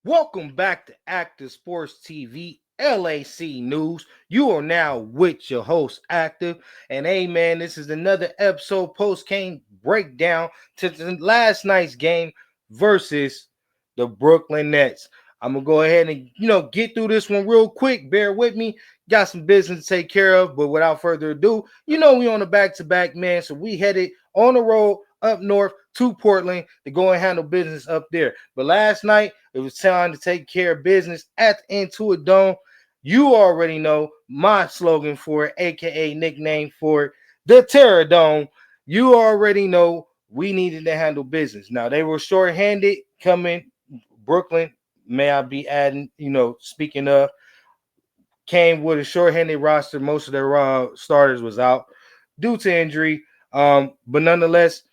Welcome back to Active Sports TV LAC News. You are now with your host, Active. And hey, man, this is another episode post game breakdown to last night's game versus the Brooklyn Nets. I'm going to go ahead and, get through this one real quick. Bear with me. Got some business to take care of. But without further ado, we on a back-to-back, man. So we headed on the road up north to Portland to go and handle business up there. But last night, it was time to take care of business at the Intuit Dome. You already know my slogan for it, aka nickname for it, the Terror Dome. You already know we needed to handle business. Now they were short-handed coming. Brooklyn, may I be adding, speaking of, came with a short-handed roster. Most of their starters was out due to injury. But nonetheless,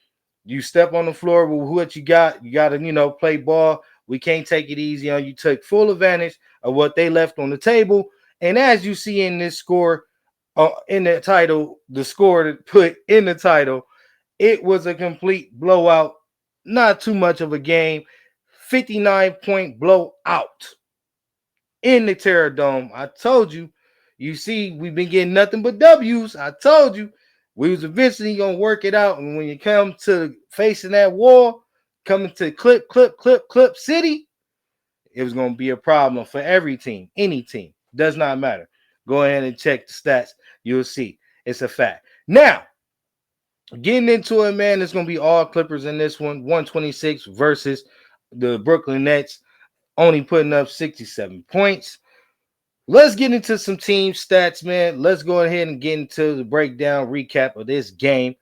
you step on the floor with what you got. You got to, play ball. We can't take it easy on you. Took full advantage of what they left on the table. And as you see in this score, in the title, the score to put in the title, it was a complete blowout. Not too much of a game. 59-point blowout in the Terror Dome. I told you. You see, we've been getting nothing but W's. I told you. We was eventually going to work it out. And when you come to facing that wall, coming to clip city, it was going to be a problem for every team, any team. Does not matter. Go ahead and check the stats. You'll see. It's a fact. Now, getting into it, man, it's going to be all Clippers in this one. 126 versus the Brooklyn Nets, only putting up 67 points. Let's get into some team stats, man. Let's go ahead and get into the breakdown recap of this game.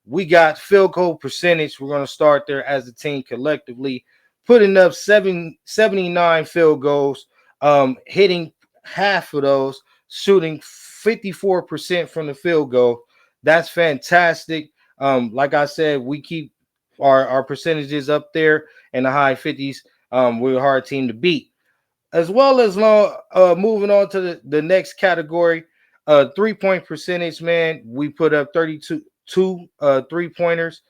We got field goal percentage. We're going to start there as a team collectively, putting up 79 field goals, hitting half of those, shooting 54% from the field goal. That's fantastic. Like I said, we keep our percentages up there in the high 50s. We're a hard team to beat. As well as moving on to the next category, 3-point percentage, man. We put up 32 3-pointers,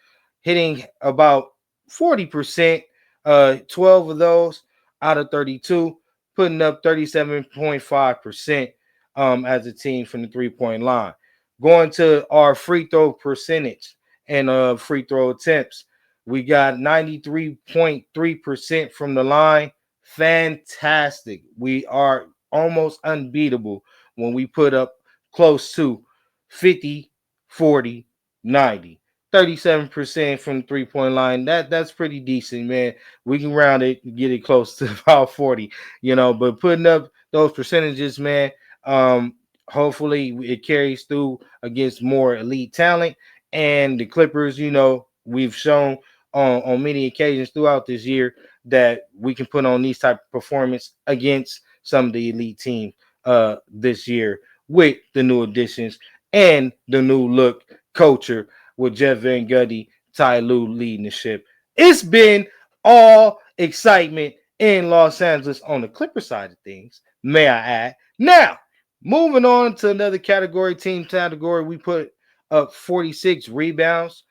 hitting about 40%, 12 of those out of 32, putting up 37.5% as a team from the 3-point line. Going to our free throw percentage and free throw attempts, we got 93.3% from the line. Fantastic. We are almost unbeatable when we put up close to 50, 40, 90. 37% from the 3-point line. That's pretty decent, man. We can round it and get it close to about 40, but putting up those percentages, man, hopefully it carries through against more elite talent. And the Clippers, we've shown on many occasions throughout this year that we can put on these type of performance against some of the elite teams this year with the new additions and the new look culture with Jeff Van Gundy, Ty Lue leading the ship. It's been all excitement in Los Angeles on the Clipper side of things, may I add. Now, moving on to another category, team category, we put up 46 rebounds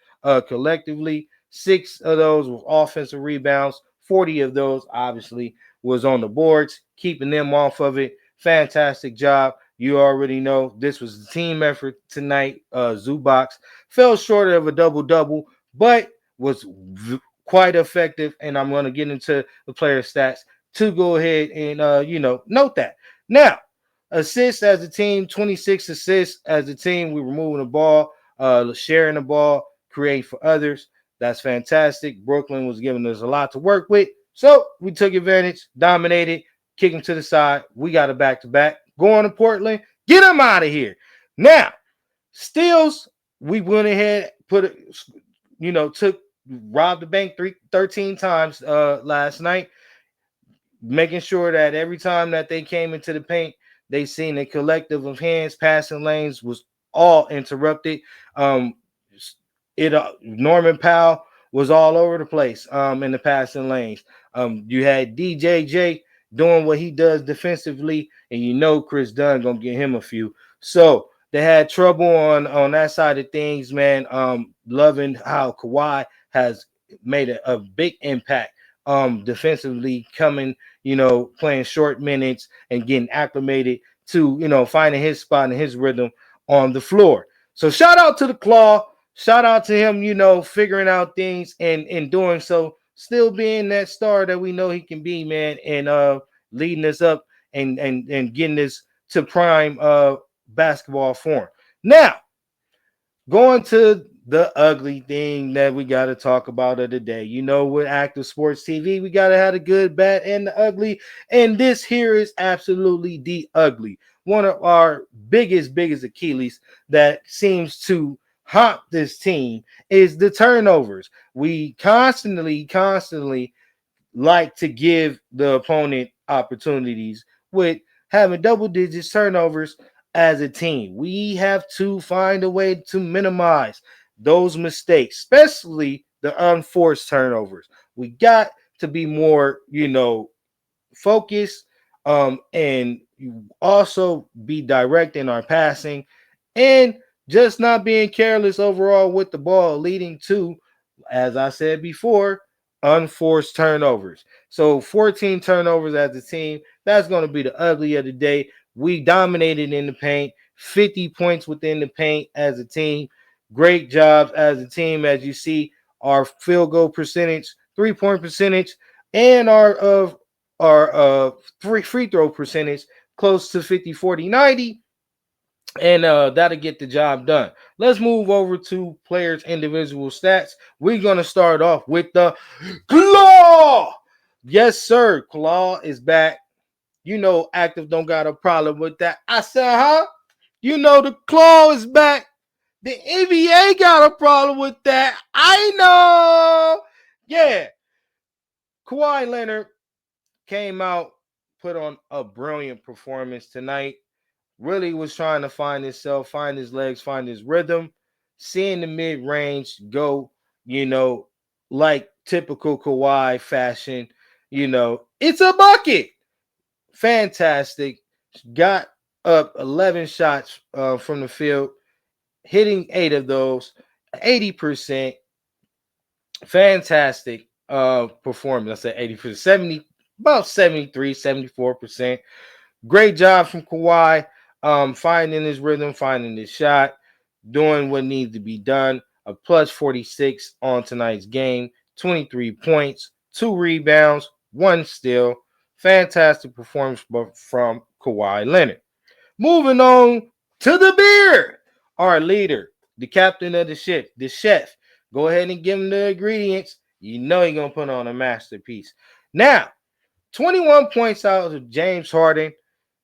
collectively. 6 of those were offensive rebounds. 40 of those, obviously, was on the boards, keeping them off of it. Fantastic job. You already know this was a team effort tonight. Zubac fell short of a double-double, but was quite effective. And I'm going to get into the player stats to go ahead and, note that. Now, assists as a team, 26 assists as a team. We were moving the ball, sharing the ball, creating for others. That's fantastic. Brooklyn was giving us a lot to work with. So we took advantage, dominated, kicked him to the side. We got a back-to-back. Going to Portland. Get him out of here. Now, steals, we went ahead, robbed the bank 13 times last night, making sure that every time that they came into the paint, they seen a collective of hands, passing lanes was all interrupted. Norman Powell was all over the place in the passing lanes. You had DJJ doing what he does defensively, and Chris Dunn gonna get him a few. So they had trouble on that side of things, man. Loving how Kawhi has made a big impact defensively coming, playing short minutes and getting acclimated to, finding his spot and his rhythm on the floor. So shout out to the Claw. Shout out to him, figuring out things and in doing so, still being that star that we know he can be, man, and leading us up and getting us to prime basketball form. Now, going to the ugly thing that we got to talk about of the day. With Active Sports TV, we got to have the good, bad, and the ugly. And this here is absolutely the ugly. One of our biggest Achilles that seems to haunt this team is the turnovers. We constantly like to give the opponent opportunities with having double digits turnovers as a team. We have to find a way to minimize those mistakes, especially the unforced turnovers. We got to be more, focused, and also be direct in our passing and just not being careless overall with the ball, leading to, as I said before, unforced turnovers. So 14 turnovers as a team. That's going to be the ugly of the day. We dominated in the paint, 50 points within the paint as a team. Great jobs as a team. As you see, our field goal percentage, 3-point percentage, and our free throw percentage close to 50, 40, 90. And that'll get the job done. Let's move over to players' individual stats. We're going to start off with the Claw. Yes, sir. Claw is back. Active don't got a problem with that. I said, huh? The Claw is back. The NBA got a problem with that. I know. Yeah. Kawhi Leonard came out, put on a brilliant performance tonight. Really was trying to find himself, find his legs, find his rhythm, seeing the mid-range go, like typical Kawhi fashion. It's a bucket. Fantastic. Got up 11 shots from the field, hitting 8 of those, 80%. Fantastic performance. I said 80%, 70, about 73, 74%. Great job from Kawhi, finding his rhythm, finding his shot, doing what needs to be done. A plus 46 on tonight's game, 23 points, 2 rebounds, 1 steal. Fantastic performance from Kawhi Leonard. Moving on to the beard, our leader, the captain of the ship, the chef. Go ahead and give him the ingredients. He's going to put on a masterpiece. Now, 21 points out of James Harden,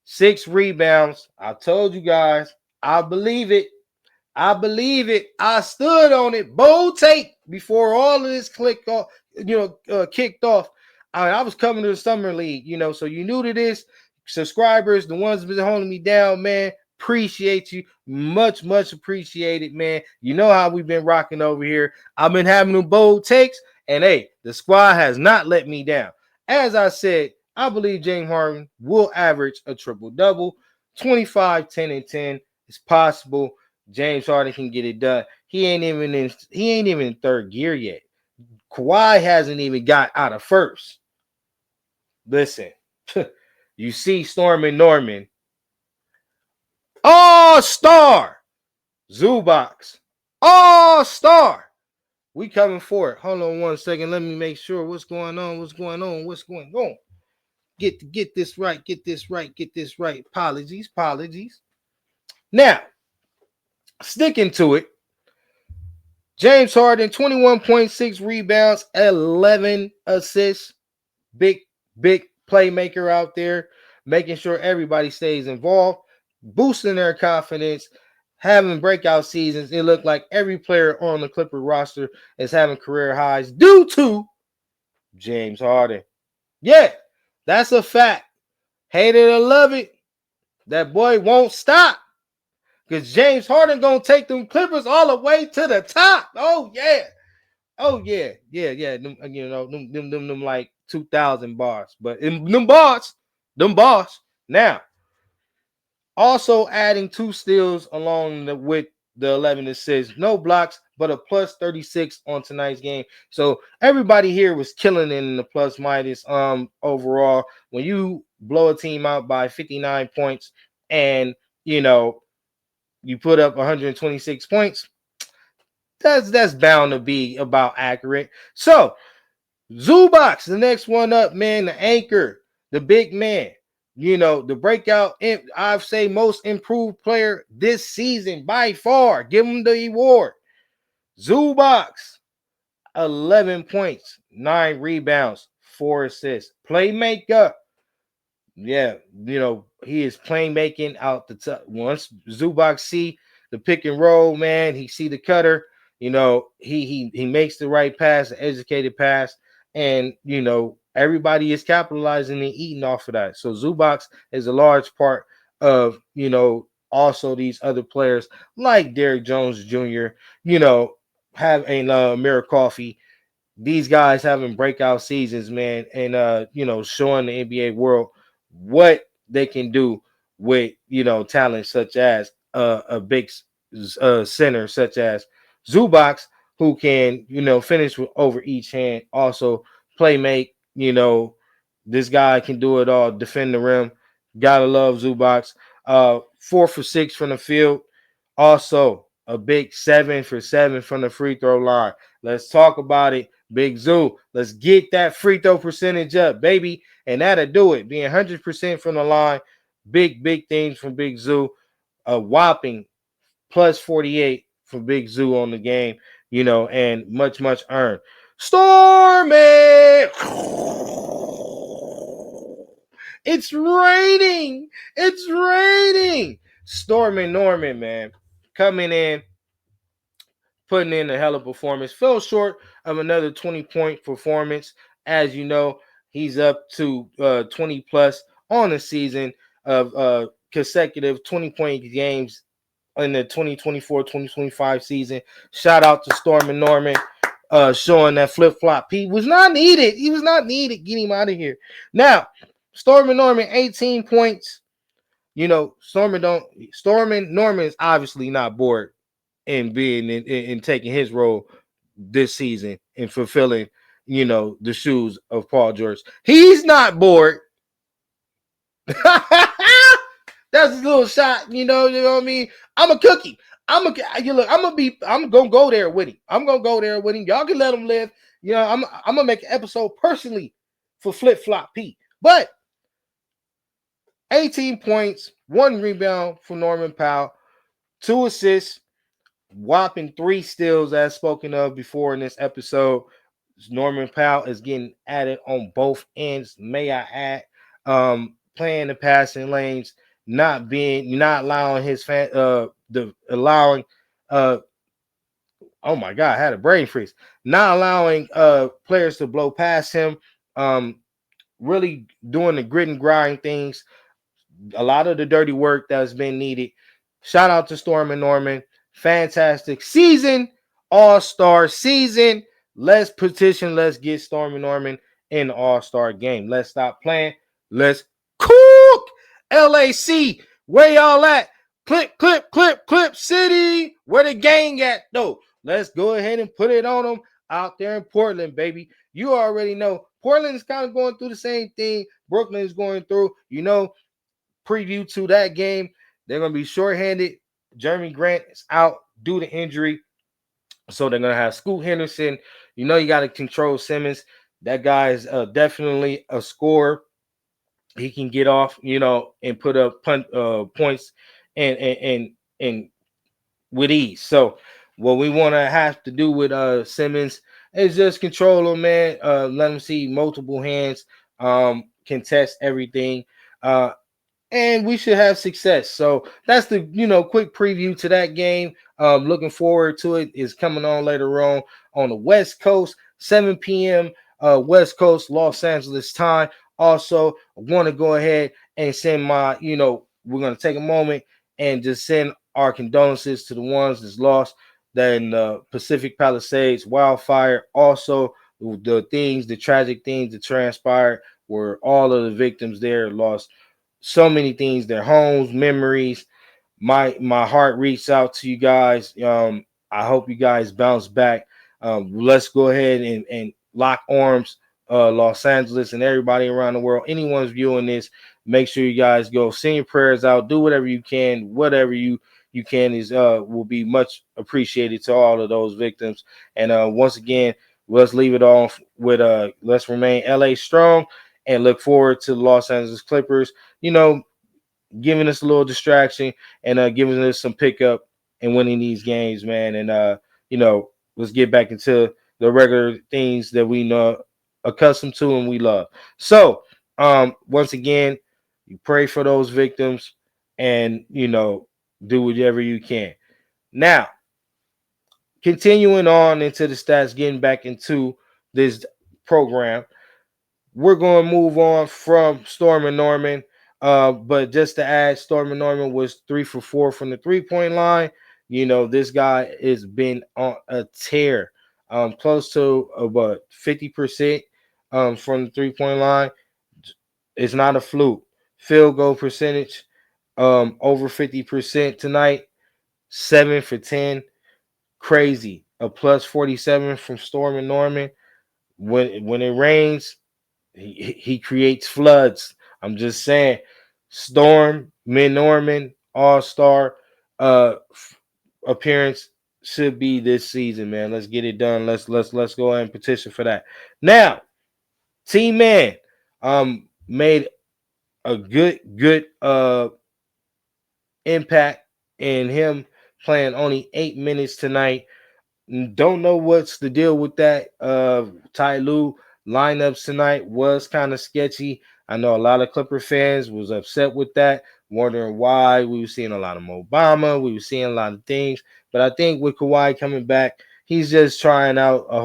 6 rebounds. I told you guys, I believe it. I believe it. I stood on it. Bold tape before all of this kicked off. I was coming to the summer league, so you new to this. Subscribers, the ones that been holding me down, man, appreciate you. Much appreciated, man. You know how we've been rocking over here. I've been having them bold takes, and hey, the squad has not let me down. As I said, I believe James Harden will average a triple-double, 25, 10, and 10. It's possible James Harden can get it done. He ain't even in third gear yet. Kawhi hasn't even got out of first. Listen, you see Storm and Norman. All-star. Zubox. All-star. We coming for it. Hold on 1 second. Let me make sure what's going on. Get this right. Apologies. Now, sticking to it, James Harden, 21.6 rebounds, 11 assists. Big playmaker out there, making sure everybody stays involved, boosting their confidence, having breakout seasons. It looked like every player on the Clipper roster is having career highs due to James Harden. Yeah, that's a fact. Hate it or love it, that boy won't stop. Because James Harden going to take them Clippers all the way to the top. Oh, yeah. Them like 2,000 bars. But them bars. Now, also adding 2 steals along with the 11 assists. No blocks, but a plus 36 on tonight's game. So everybody here was killing it in the plus minus overall. When you blow a team out by 59 points and you put up 126 points, that's bound to be about accurate. So Zubac, the next one up, man, the anchor, the big man, the breakout, I'd say most improved player this season by far. Give him the award. Zubac, 11 points, 9 rebounds, 4 assists. Playmaker, yeah, he is playmaking out the top. Once Zubac see the pick and roll, man, he see the cutter. He makes the right pass, the educated pass, and everybody is capitalizing and eating off of that. So Zubac is a large part of also these other players like Derrick Jones Jr. Have a Amir Coffee, these guys having breakout seasons, man, and showing the NBA world what they can do with talent such as a big center such as Zubac, who can finish with over each hand, also play make. This guy can do it all, defend the rim. Gotta love Zubac. 4 for 6 from the field, also a big 7 for 7 from the free throw line. Let's talk about it. Big Zoo, let's get that free throw percentage up, baby. And that'll do it. Being 100% from the line. Big things from Big Zoo. A whopping plus 48 from Big Zoo on the game, and much earned. Stormy! It's raining. It's raining. Stormy Norman, man, coming in, putting in a hell of a performance. Fell short of another 20-point performance. As you know, he's up to 20 plus on the season of consecutive 20-point games in the 2024-2025 season. Shout out to Stormy Norman, showing that flip-flop. He was not needed. He was not needed. Get him out of here. Now, Stormy Norman, 18 points. Stormy Norman is obviously not bored in being in taking his role this season and fulfilling, the shoes of Paul George. He's not bored. That's a little shot, you know what I mean? I'm a cookie. I'm gonna go there with him. I'm gonna go there with him. Y'all can let him live. I'm gonna make an episode personally for Flip Flop Pete. But 18 points, 1 rebound for Norman Powell, 2 assists, whopping 3 steals as spoken of before in this episode. Norman Powell is getting added on both ends. May I add, playing the passing lanes, not allowing his allowing oh my god, I had a brain freeze. Not allowing players to blow past him. Really doing the grit and grind things. A lot of the dirty work that's been needed. Shout out to Stormy Norman. Fantastic season, all-star season. Let's petition. Let's get Stormy Norman in the all-star game. Let's stop playing. Let's cook. LAC, where y'all at? Clip City. Where the gang at, though? Let's go ahead and put it on them out there in Portland, baby. You already know. Portland is kind of going through the same thing Brooklyn is going through. Preview to that game. They're going to be shorthanded. Jeremy Grant is out due to injury. So they're going to have Scoot Henderson. You got to control Simmons. That guy is definitely a scorer. He can get off, and put up points and with ease. So what we want to have to do with Simmons is just control him, man. Let him see multiple hands, contest everything. And we should have success. So that's the quick preview to that game. Looking forward to it. Is coming on later on the West Coast, 7 p.m. West Coast, Los Angeles time. Also, I want to go ahead and send my, we're going to take a moment and just send our condolences to the ones that's lost that in the Pacific Palisades wildfire. Also, the tragic things that transpired where all of the victims there lost so many things, their homes, memories. My heart reached out to you guys. I hope you guys bounce back. Let's go ahead and lock arms, Los Angeles and everybody around the world. Anyone's viewing this, make sure you guys go send your prayers out. Do whatever you can. Whatever you can is will be much appreciated to all of those victims. And once again, let's leave it off with let's remain LA strong and look forward to the Los Angeles Clippers. You know, giving us a little distraction and giving us some pickup and winning these games, man. And you know, let's get back into the regular things that we know accustomed to and we love. So, once again, you pray for those victims and you know, do whatever you can. Now, continuing on into the stats, getting back into this program, we're going to move on from Storm and Norman. But just to add, Storm and Norman was 3 for 4 from the 3-point line. You know, this guy has been on a tear, close to about 50% from the 3-point line. It's not a fluke. Field goal percentage, over 50% tonight, 7 for 10. Crazy. A plus 47 from Storm and Norman. When it rains, he creates floods. I'm just saying, Storm, Min Norman, All Star appearance should be this season, man. Let's get it done. Let's go ahead and petition for that. Now, T Man made a good impact in him playing only 8 minutes tonight. Don't know what's the deal with that. Ty Lue lineups tonight was kind of sketchy. I know a lot of Clipper fans was upset with that, wondering why. We were seeing a lot of Obama. We were seeing a lot of things. But I think with Kawhi coming back, he's just trying out a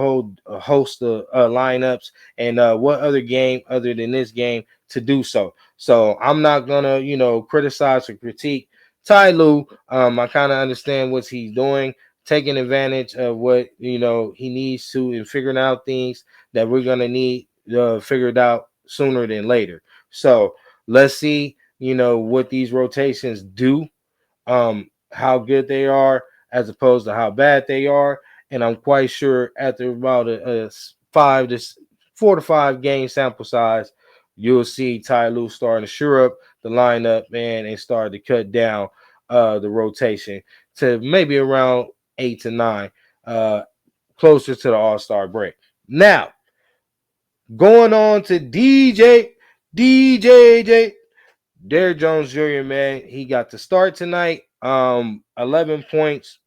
host of lineups and what other game other than this game to do so. So I'm not gonna, you know, criticize or critique Ty Lue. I kind of understand what he's doing, taking advantage of what you know he needs to and figuring out things that we're gonna need figured out sooner than later. So let's see, you know, what these rotations do, how good they are as opposed to how bad they are. And I'm quite sure after about a 4 to 5 game sample size, you'll see Ty Lue starting to shore up the lineup, man, and start to cut down the rotation to maybe around 8 to 9, closer to the All-Star break. Now, going on to DJ Derrick Jones Jr., man, he got to start tonight. 11 points,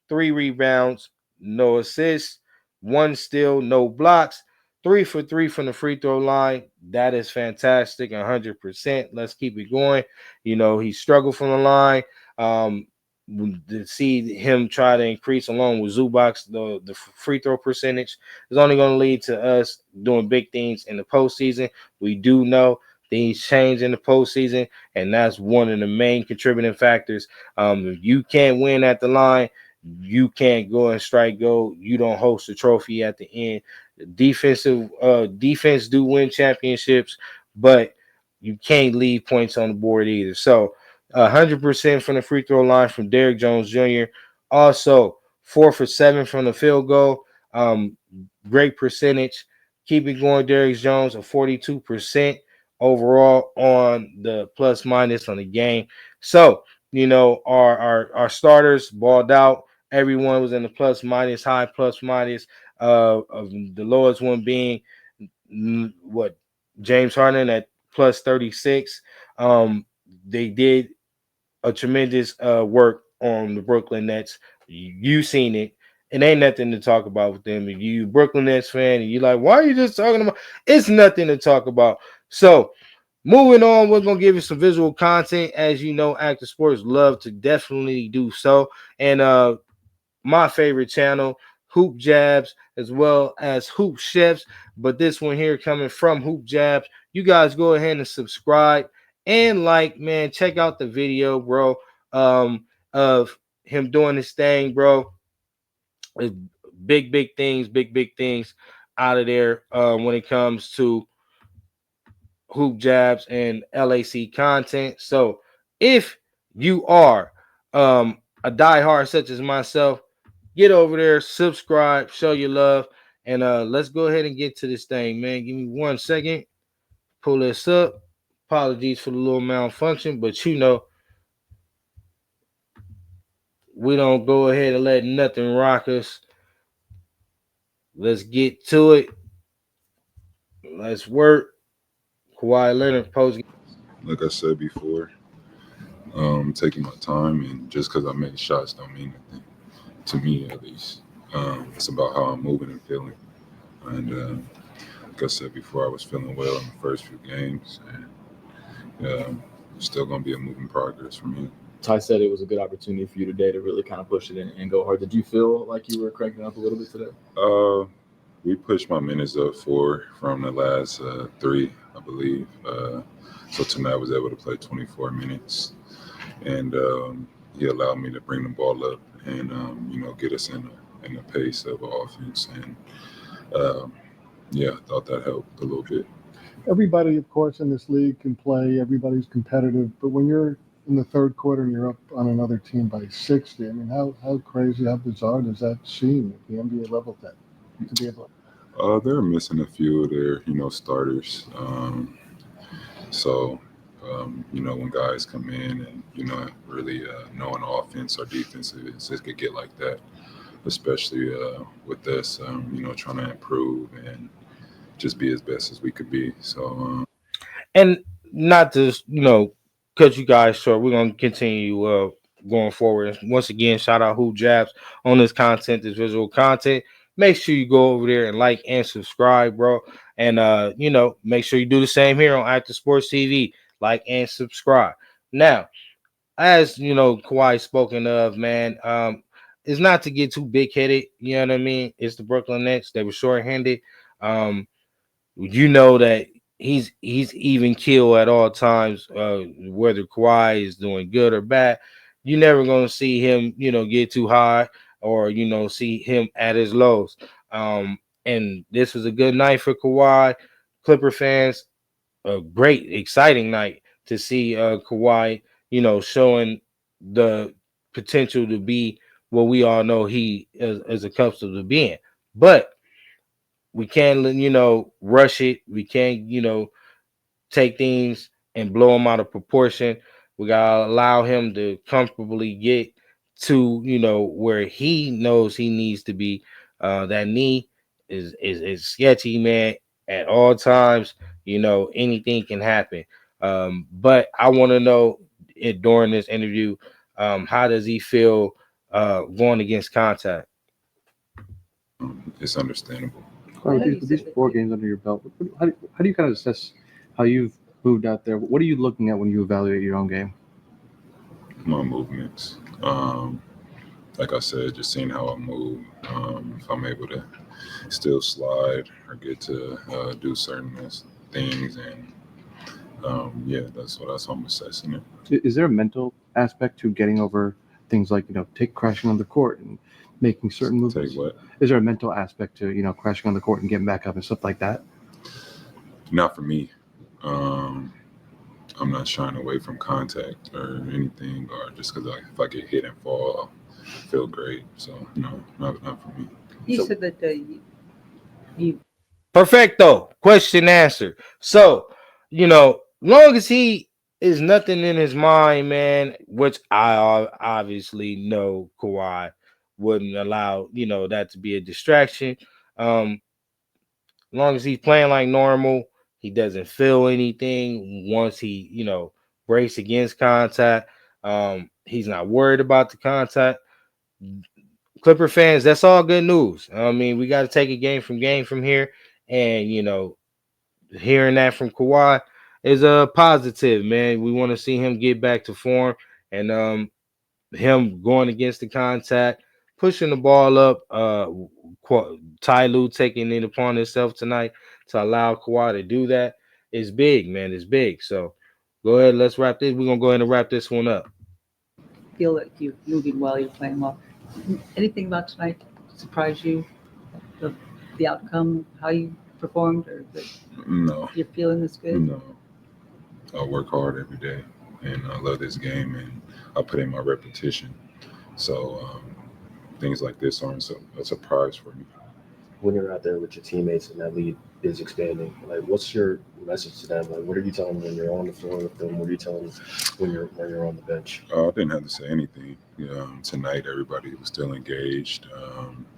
3 rebounds, no assists, 1 steal, no blocks, 3 for 3 from the free throw line. That is fantastic, 100%. Let's keep it going. You know, he struggled from the line. Um, to see him try to increase along with Zubac the free throw percentage is only going to lead to us doing big things in the postseason. We do know things change in the postseason, and that's one of the main contributing factors. If you can't win at the line, you can't go and strike gold. You don't host a trophy at the end. Defense do win championships, but you can't leave points on the board either. So 100% from the free throw line from Derrick Jones Jr. Also 4 for 7 from the field goal. Great percentage. Keep it going, Derrick Jones, a 42% overall on the plus minus on the game. So, you know, our starters balled out. Everyone was in the plus minus, high plus minus. Of the lowest one being what James Harden at plus 36. They did a tremendous work on the Brooklyn Nets. You seen it. It ain't nothing to talk about with them. If you Brooklyn Nets fan and you like, why are you just talking about? It's nothing to talk about. So moving on, we're gonna give you some visual content. As you know, Active Sports love to definitely do so. And my favorite channel, Hoop Jabs, as well as Hoop Chefs. But this one here coming from Hoop Jabs. You guys go ahead and subscribe and like, man. Check out the video, bro, of him doing his thing, bro. It's big things out of there when it comes to Hoop Jabs and LAC content. So if you are a diehard such as myself, Get over there, subscribe, show your love, and let's go ahead and get to this thing, man. Give me 1 second. Pull this up. Apologies for the little malfunction, but we don't go ahead and let nothing rock us. Let's get to it. Let's work. Kawhi Leonard post. Like I said before, taking my time, and just because I made shots don't mean anything to me, at least. It's about how I'm moving and feeling. And like I said before, I was feeling well in the first few games, and it's still gonna be a moving progress for me. Ty said it was a good opportunity for you today to really kind of push it and go hard. Did you feel like you were cranking up a little bit today? We pushed my minutes up 4 from the last 3, I believe. So tonight I was able to play 24 minutes, and he allowed me to bring the ball up and get us in a pace of offense, and yeah, I thought that helped a little bit. Everybody, of course, in this league can play. Everybody's competitive, but when you're in the third quarter and you're up on another team by 60, I mean, how crazy, how bizarre does that seem at the NBA level then to be able? They're missing a few of their starters. So when guys come in and really knowing offense or defense, it could get like that, especially with us, trying to improve and just be as best as we could be. So, And not to cut you guys short. We're gonna continue going forward. And once again, shout out Who Jabs on this content, this visual content. Make sure you go over there and like and subscribe, bro. And make sure you do the same here on Active Sports TV. Like and subscribe. Now, as Kawhi spoken of, man, it's not to get too big headed. You know what I mean? It's the Brooklyn Nets. They were short-handed. Um, that he's even kill at all times, whether Kawhi is doing good or bad. You're never gonna see him, get too high or see him at his lows. And this was a good night for Kawhi. Clipper fans, a great, exciting night to see Kawhi, showing the potential to be what we all know he is accustomed to being. But we can't, rush it. We can't, take things and blow them out of proportion. We gotta allow him to comfortably get to, where he knows he needs to be. That knee is sketchy, man. At all times, anything can happen. But I want to know during this interview, how does he feel going against contact? it's understandable. With these 4 games under your belt, how do you kind of assess how you've moved out there? What are you looking at when you evaluate your own game? My movements. Like I said, just seeing how I move. If I'm able to still slide or get to do certain things, and that's how I'm assessing it. Is there a mental aspect to getting over things like take crashing on the court and making certain movements? Take what? Is there a mental aspect to crashing on the court and getting back up and stuff like that? Not for me. I'm not shying away from contact or anything, or just because if I get hit and fall, I feel great. So no, not for me. You said that you Perfecto. Question answered. So, long as he is nothing in his mind, man, which I obviously know Kawhi wouldn't allow, that to be a distraction. Long as he's playing like normal, he doesn't feel anything once he, breaks against contact. He's not worried about the contact. Clipper fans, that's all good news. I mean, we got to take a game from here, and hearing that from Kawhi is a positive, man. We want to see him get back to form, and him going against the contact, pushing the ball up. Ty Lue taking it upon himself tonight to allow Kawhi to do that is big, man. It's big. So go ahead, let's wrap this. We're gonna go ahead and wrap this one up. feel that you're moving well, you're playing well. Anything about tonight surprise you? The outcome, how you performed, or that No, you're feeling this good? no. I work hard every day, and I love this game, and I put in my repetition. So things like this aren't a surprise for me. When you're out there with your teammates and that lead is expanding, like what's your message to them? Like what are you telling them when you're on the floor with them? What are you telling them when you're on the bench? I didn't have to say anything. Tonight everybody was still engaged.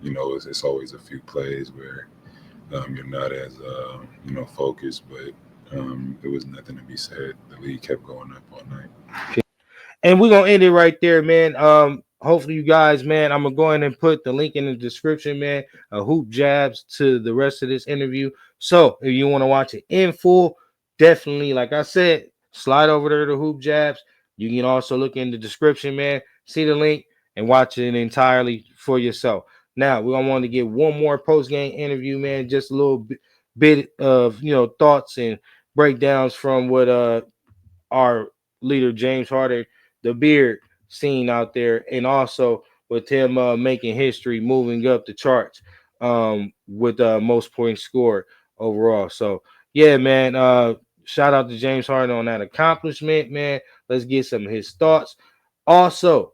It's always a few plays where you're not as focused, but there was nothing to be said. The lead kept going up all night. And we're gonna end it right there, man. Hopefully you guys, man, I'm gonna go ahead and put the link in the description, man. Hoop jabs to the rest of this interview. So if you want to watch it in full, definitely, like I said, slide over there to Hoop Jabs. You can also look in the description, man. See the link and watch it entirely for yourself. Now we're gonna want to get one more post-game interview, man. Just a little bit of thoughts and breakdowns from what our leader James Harden, the beard, seen out there, and also with him making history, moving up the charts with most points scored overall. So yeah, man, shout out to James Harden on that accomplishment, man. Let's get some of his thoughts. Also,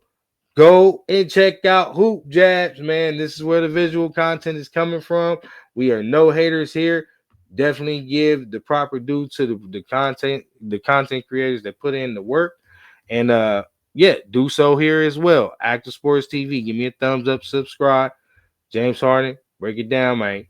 go and check out Hoop Jabs, man. This is where the visual content is coming from. We are no haters here. Definitely give the proper due to the content creators that put in the work. And do so here as well. Active Sports TV. Give me a thumbs up, subscribe. James Harden, break it down, man.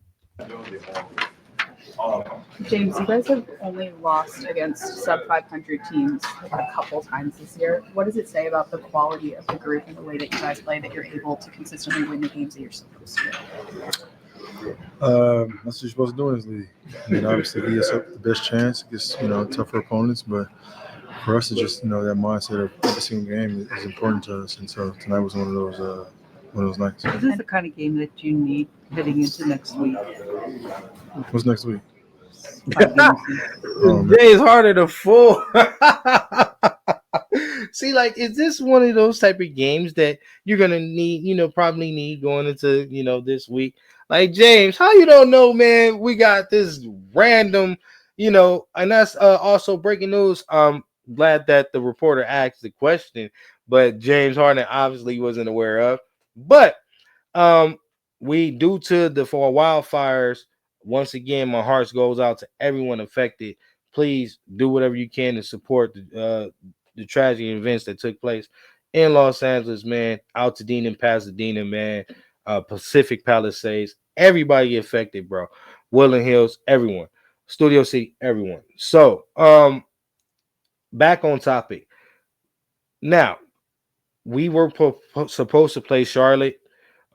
James, you guys have only lost against sub 500 teams a couple times this year. What does it say about the quality of the group and the way that you guys play that you're able to consistently win the games that you're supposed to? That's what you're supposed to do in this league. I mean, obviously, give yourself the best chance against tougher opponents, but for us to just that mindset of every single game is important to us. And so tonight was one of those nights. Is this the kind of game that you need heading into next week? What's next week? James Harden the fool. See, like, is this one of those type of games that you're gonna need, probably need going into, this week? Like, James, how you don't know, man? We got this random, and that's also breaking news. Glad that the reporter asked the question, but James Harden obviously wasn't aware of. But we, due to the wildfires, once again, my heart goes out to everyone affected. Please do whatever you can to support the tragic events that took place in Los Angeles, man. Altadena and Pasadena, man. Pacific Palisades, everybody affected, bro. Woodland Hills, everyone. Studio City, everyone. So, back on topic. Now, we were supposed to play Charlotte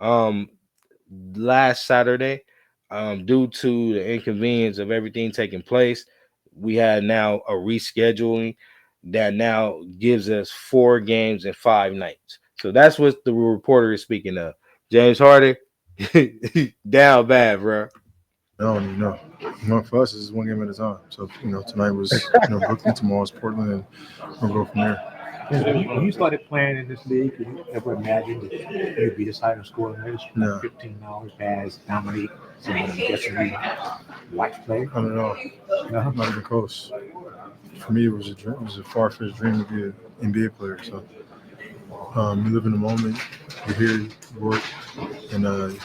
last Saturday. Due to the inconvenience of everything taking place, we had now a rescheduling that now gives us 4 games and 5 nights. So that's what the reporter is speaking of. James Harden, down bad, bro. No. For us, it's one game at a time. So, tonight was Brooklyn, tomorrow's Portland, and we'll go from there. When you started playing in this league, could you ever imagine that you'd be this high in scoring range? No. 15 hours, pass, dominate. So I'm guessing you watch play. I don't know. No, not even close. For me, it was a dream. It was a far-fetched dream to be an NBA player. So you live in the moment, you hear, you work, and you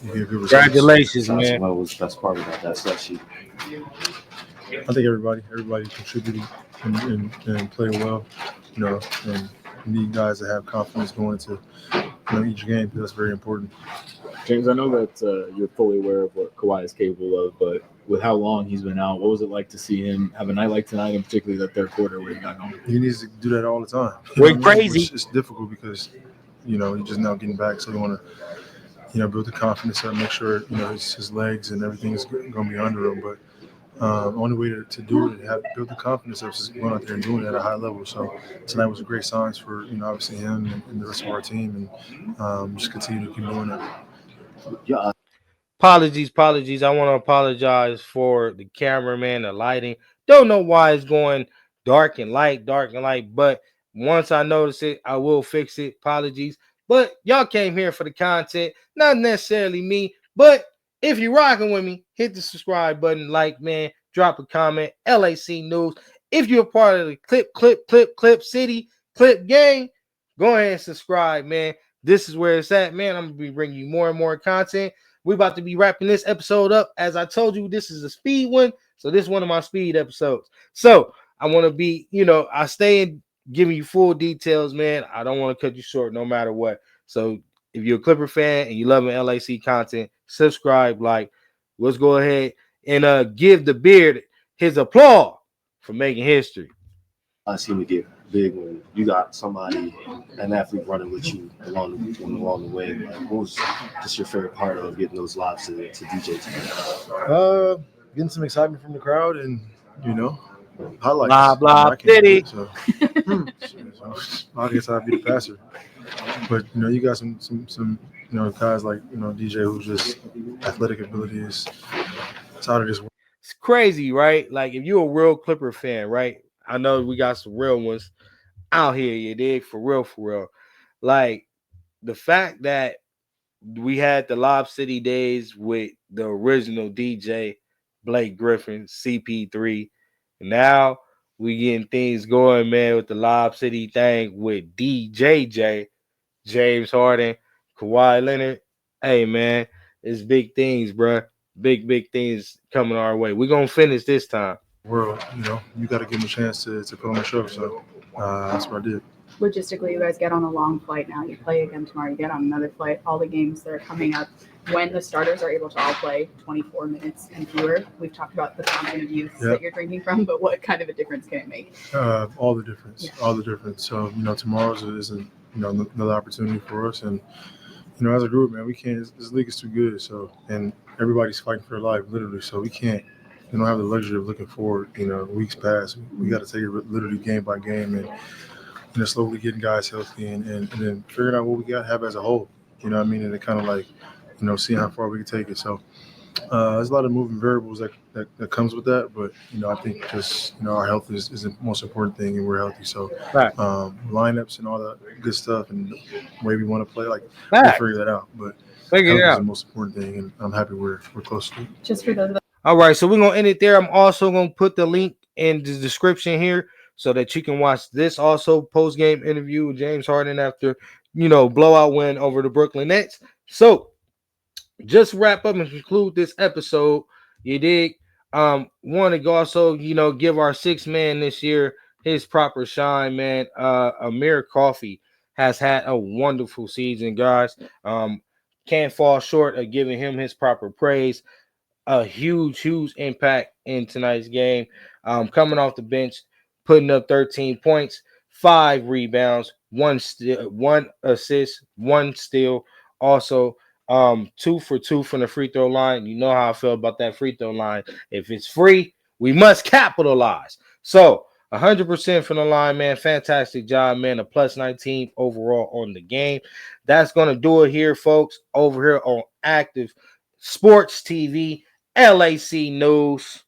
get good results. Congratulations, man. What was the best part about that stat sheet? I think everybody contributed and played well. And you need guys that have confidence going into each game, because that's very important. James, I know that you're fully aware of what Kawhi is capable of, but with how long he's been out, what was it like to see him have a night like tonight, and particularly that third quarter where he got going? He needs to do that all the time. We're crazy. It's difficult because, he's just now getting back, so you want to, build the confidence up, make sure, his legs and everything is going to be under him. But only way to do it and build the confidence up is going out there and doing it at a high level. So tonight was a great signs for, obviously him and the rest of our team, and just continue to keep doing it. Yeah. Apologies. I want to apologize for the cameraman, the lighting. Don't know why it's going dark and light, but once I notice it, I will fix it. Apologies. But y'all came here for the content, not necessarily me. But if you're rocking with me, hit the subscribe button, man, drop a comment, LAC News. If you're a part of the Clip City, Clip Gang, go ahead and subscribe, man. this is where it's at, man. I'm gonna be bringing you more and more content. We're about to be wrapping this episode up. As I told you, this is a speed one, so this is one of my speed episodes. So I want to be, I stay in giving you full details, man. I don't want to cut you short no matter what. So if you're a Clipper fan and you love LAC content, subscribe, like. Let's go ahead and give the beard his applause for making history. I seem to get big when you got somebody, an athlete running with you along the way. Like, what was just your favorite part of getting those lobs to DJ tonight? Getting some excitement from the crowd and, highlights. Blah, blah, city. So I guess I'd be the passer. But, you got some guys like, DJ who's just athletic abilities. It's out of this world. It's crazy, right? Like, if you're a real Clipper fan, right? I know we got some real ones out here, you dig? For real. Like, the fact that we had the Lob City days with the original DJ, Blake Griffin, CP3. Now we getting things going, man, with the Lob City thing with DJJ, James Harden, Kawhi Leonard. Hey, man, it's big things, bro. Big things coming our way. We're going to finish this time. World, you got to give them a chance to put on the show. So that's what I did. Logistically, you guys get on a long flight now. You play again tomorrow. You get on another flight. All the games that are coming up, when the starters are able to all play 24 minutes and fewer. We've talked about the fountain of youth that you're drinking from, but what kind of a difference can it make? All the difference. Yeah. All the difference. So, tomorrow's is another opportunity for us. And, as a group, man, we can't, this league is too good. So, and everybody's fighting for their life, literally. So we don't have the luxury of looking forward, weeks past. We got to take it literally game by game and slowly getting guys healthy and then figuring out what we got to have as a whole, and it kind of like, seeing how far we can take it. So there's a lot of moving variables that comes with that, but, I think just, our health is the most important thing and we're healthy. So lineups and all that good stuff and the way we want to play, like, we'll figure that out. But health is the most important thing, and I'm happy we're close to it. Just for those of us. All right, so we're going to end it there. I'm also going to put the link in the description here so that you can watch this also post-game interview with James Harden after, blowout win over the Brooklyn Nets. So just wrap up and conclude this episode. You dig? Want to also, give our sixth man this year his proper shine, man. Amir Coffey has had a wonderful season, guys. Can't fall short of giving him his proper praise. A huge impact in tonight's game. Coming off the bench, putting up 13 points, 5 rebounds, 1 assist, 1 steal. Also, 2 for 2 from the free throw line. You know how I feel about that free throw line. If it's free, we must capitalize. So 100% from the line, man. Fantastic job, man. A plus 19 overall on the game. That's going to do it here, folks, over here on Active Sports TV. LAC News,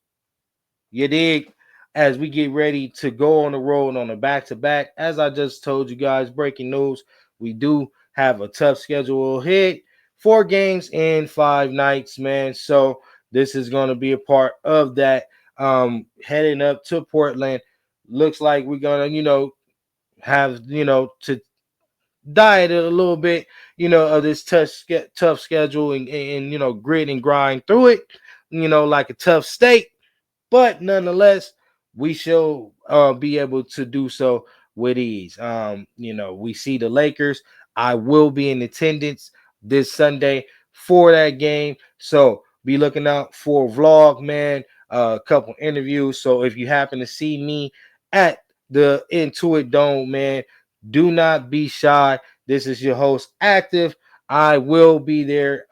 you dig? As we get ready to go on the road on a back-to-back. As I just told you guys, breaking news, we do have a tough schedule ahead. 4 games in 5 nights, man. So this is going to be a part of that. Heading up to Portland. Looks like we're going to, have, to diet it a little bit, of this tough schedule and grit and grind through it. Like a tough steak, but nonetheless, we shall be able to do so with ease. We see the Lakers. I will be in attendance this Sunday for that game, so be looking out for a vlog, man. A couple interviews. So if you happen to see me at the Intuit Dome, man, do not be shy. This is your host, Active. I will be there,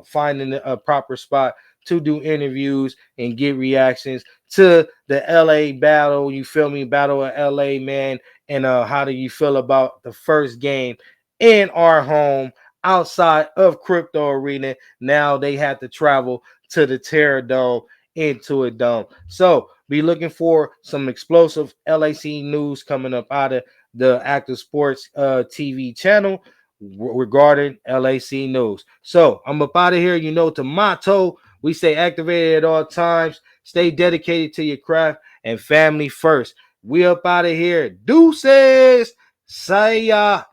finding a proper spot to do interviews and get reactions to the LA battle. You feel me? Battle of LA, man. And how do you feel about the first game in our home outside of Crypto Arena? Now they have to travel to the Terra Dome, Intuit Dome. So be looking for some explosive LAC news coming up out of the Active Sports TV channel regarding LAC news. So I'm up out of here. Tomato. We stay activated at all times. Stay dedicated to your craft and family first. We up out of here. Deuces. Say ya.